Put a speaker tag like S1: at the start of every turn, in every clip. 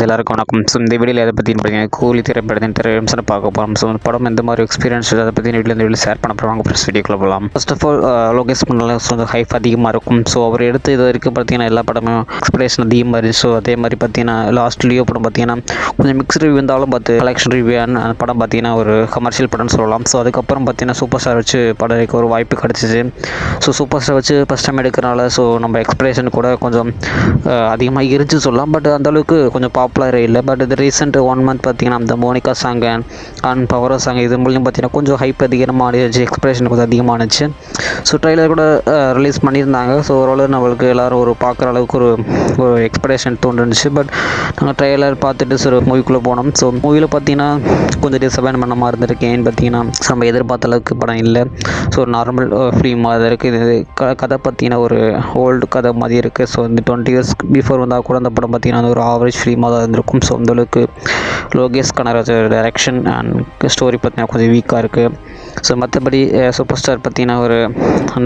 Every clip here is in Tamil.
S1: எல்லாருக்கும் வணக்கம். ஸோ இந்த வீடியோவில் எதை பற்றி பார்த்தீங்கன்னா கூலி திரைப்படத்தின் திரையம்சம் பார்க்க போகிறோம். ஸோ படம் எந்த மாதிரி எக்ஸ்பீரியன்ஸ் அதை பற்றி வீடியோ ஷேர் பண்ண போகிறாங்க. ஃபர்ஸ்ட் வீடியோக்குள்ள போகலாம். ஃபர்ஸ்ட் ஆஃப் ஆல் லோகேஷ் பண்ணல கொஞ்சம் ஹைப் அதிகமாக இருக்கும். ஸோ அவர் எடுத்து இது வரைக்கும் பார்த்தீங்கன்னா எல்லா படமும் எக்ஸ்பிரேஷன் அதிகமாக இருந்துச்சு. ஸோ அதே மாதிரி பார்த்தீங்கன்னா லாஸ்ட் லியோ படம் பார்த்தீங்கன்னா கொஞ்சம் மிக்ஸ்டு ரிவ்யூ இருந்தாலும் பார்த்து கலெக்ஷன் ரிவ்யூ அந்த படம் பார்த்தீங்கன்னா ஒரு கமர்ஷியல் படம்னு சொல்லலாம். ஸோ அதுக்கப்புறம் பார்த்தீங்கன்னா சூப்பர் ஸ்டார் வச்சு படம் எடுக்க ஒரு வாய்ப்பு கிடச்சிச்சு. ஸோ சூப்பர் ஸ்டார் வச்சு ஃபஸ்ட் டைம் எடுக்கிறனால ஸோ நம்ம எக்ஸ்பிரேஷன் கூட கொஞ்சம் அதிகமாக இருந்துச்சு சொல்லலாம். பட் அந்தளவுக்கு கொஞ்சம் பாப்புலர் இல்லை. பட் இது ரீசெண்ட் 1 மந்த் பார்த்தீங்கன்னா அந்த மோனிகா சாங் அண்ட் பவரோ சாங் இது மூலியம் பார்த்தீங்கன்னா கொஞ்சம் ஹைப் அதிகமாக எக்ஸ்பிரேஷன் கொஞ்சம் அதிகமானுச்சு. ஸோ ட்ரெய்லர் கூட ரிலீஸ் பண்ணியிருந்தாங்க. ஸோ ஓரளவு நம்மளுக்கு எல்லோரும் ஒரு பார்க்குற அளவுக்கு ஒரு எக்ஸ்பெக்டேஷன் தோன்றுச்சு. பட் நாங்கள் ட்ரெய்லர் பார்த்துட்டு சரி மூவிக்குள்ளே போனோம். ஸோ மூவியில் பார்த்தீங்கன்னா கொஞ்சம் டிசப்பாயின் பண்ண மாதிரி இருந்திருக்கு. ஏன்னு பார்த்தீங்கன்னா நம்ம எதிர்பார்த்த அளவுக்கு படம் இல்லை. ஸோ நார்மல் ஃபிலிமாக தான் இருக்குது. இது கதை பார்த்தீங்கன்னா ஒரு ஓல்டு கதை மாதிரி இருக்குது. ஸோ இந்த 20 years பிஃபோர் வந்தால் கூட அந்த படம் பார்த்தீங்கன்னா ஒரு ஆவரேஜ் ஃபிலிமாக தான் இருந்திருக்கும். ஸோ அந்தளவுக்கு Lokesh Kanagaraj direction and story பார்த்தீங்கன்னா கொஞ்சம் வீக்காக இருக்குது. ஸோ மற்றபடி சூப்பர் ஸ்டார் பார்த்தீங்கன்னா ஒரு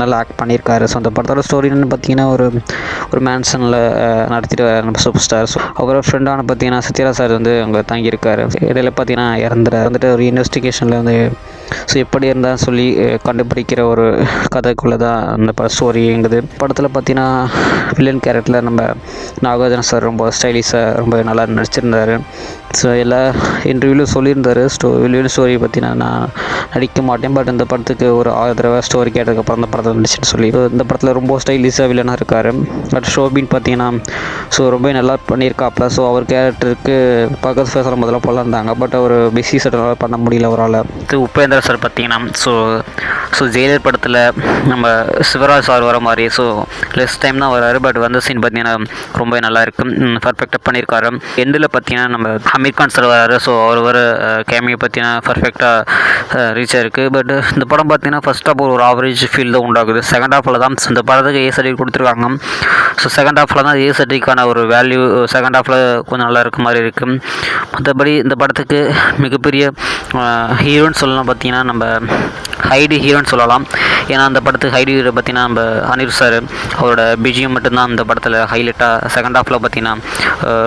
S1: நல்லா ஆக்ட் பண்ணியிருக்காரு. ஸோ அந்த படத்தோட ஸ்டோரின்னு பார்த்தீங்கன்னா ஒரு மேன்ஷனில் நடத்திட்டு நம்ம சூப்பர் ஸ்டார். ஸோ அவரோட ஃப்ரெண்டான பார்த்தீங்கன்னா சத்யராஜ் சார் வந்து அங்கே தங்கியிருக்காரு. இடையில பார்த்தீங்கன்னா இறந்துட்டு ஒரு இன்வெஸ்டிகேஷனில் வந்து ஸோ எப்படி இருந்தால் சொல்லி கண்டுபிடிக்கிற ஒரு கதைக்குள்ளே தான் அந்த ஸ்டோரிங்குது. படத்தில் பார்த்தீங்கன்னா வில்லன் கேரக்டரில் நம்ம நாகார்ஜுன சார் ரொம்ப ஸ்டைலிஷாக ரொம்ப நல்லா நடிச்சிருந்தார். ஸோ எல்லா இன்டர்வியூலையும் சொல்லியிருந்தார் வில்லன் ஸ்டோரி பற்றினா நான் நடிக்க மாட்டேன், பட் இந்த படத்துக்கு ஒரு 1000 தடவை ஸ்டோரி கேட்டதுக்கப்புறம் இந்த படத்தில் நடிச்சுன்னு சொல்லி இந்த படத்தில் ரொம்ப ஸ்டைலிஷாக வில்லனாக இருக்கார். பட் ஷோபின் பார்த்தீங்கன்னா ஸோ ரொம்ப நல்லா பண்ணியிருக்காப்புல. ஸோ அவர் கேரக்டருக்கு பக்கத்து பேசுகிற முதல்ல போல இருந்தாங்க. பட் அவர் பிஸி செட்டெல்லாம் பண்ண முடியல அவரால். உபேந்திர சார் பார்த்தீங்கன்னா ஸோ ஜெயிலர் படத்தில் நம்ம சிவராஜ் சார் வர மாதிரி ஸோ லெஸ் டைம் தான் வராரு. பட் வந்த சீன் பார்த்தீங்கன்னா ரொம்ப நல்லா இருக்குது, பர்ஃபெக்டாக பண்ணியிருக்காரு. எண்டில் பார்த்தீங்கன்னா நம்ம அமீர் கான் சார் வராரு. ஸோ அவர் வர கேமியை பார்த்தீங்கன்னா பர்ஃபெக்டாக ரீச் ஆகிருக்கு. பட் இந்த படம் பார்த்தீங்கன்னா ஃபர்ஸ்ட் ஆஃப் ஒரு ஆவரேஜ் ஃபீல் தான் உண்டாகுது. செகண்ட் ஹாஃபில் தான் இந்த படத்துக்கு ஏ சர்டிஃபிகேட் கொடுத்துருக்காங்க. ஸோ செகண்ட் ஹாஃபில் தான் ஏ சர்டிஃபிகேட்டான ஒரு வேல்யூ செகண்ட் ஹாஃபில் கொஞ்சம் நல்லா இருக்க மாதிரி இருக்குது. மற்றபடி இந்த படத்துக்கு மிகப்பெரிய ஹீரோன்னு சொல்லலாம் பார்த்தீங்கன்னா நம்ம ஹைடி ஹீரோன்னு சொல்லலாம். ஏன்னா அந்த படத்துக்கு ஹைடி ஹீரோ பார்த்தீங்கன்னா நம்ம அனிருத் சார் அவரோட பிஜிஎம் மட்டும்தான் அந்த படத்தில் ஹைலைட்டாக செகண்ட் ஹாஃபில் பார்த்தீங்கன்னா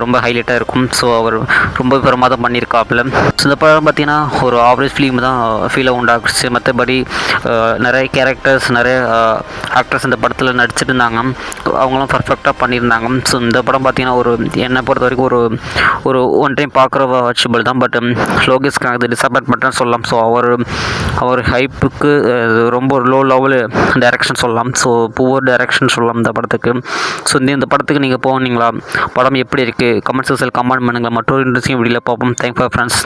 S1: ரொம்ப ஹைலைட்டாக இருக்கும். ஸோ அவர் ரொம்ப பிரமாதம் பண்ணியிருக்காப்புல. ஸோ இந்த படம் பார்த்தீங்கன்னா ஒரு ஆவரேஜ் ஃபிலிம் தான் ஃபீலாக உண்டாக்குச்சு. மற்றபடி நிறைய கேரக்டர்ஸ் நிறைய ஆக்டர்ஸ் இந்த படத்தில் நடிச்சிட்டு இருந்தாங்க. அவங்களும் பர்ஃபெக்டாக பண்ணியிருந்தாங்க. ஸோ இந்த படம் பார்த்தீங்கன்னா ஒரு என்னை பொறுத்த வரைக்கும் ஒரு ஒன் டைம் பார்க்குற வாட்சபிள் தான். பட் லோகேஷ்க்கு அது டிசப்பாயின்மெண்ட்னு சொல்லலாம். ஸோ அவர் ஹைப்புக்கு ரொம்ப லோ லெவல் டைரக்ஷன் சொல்லலாம். ஸோ புவர் டைரக்ஷன் சொல்லலாம் இந்த படத்துக்கு. ஸோ இந்த படத்துக்கு நீங்கள் போனீங்களா, படம் எப்படி இருக்குது, கமெண்ட் செக்ஷனில் கமெண்ட் பண்ணுங்கள். மற்றொரு இன்ட்ரெஸ்டிங் வீடியோவில் பார்ப்போம். Thanks for friends.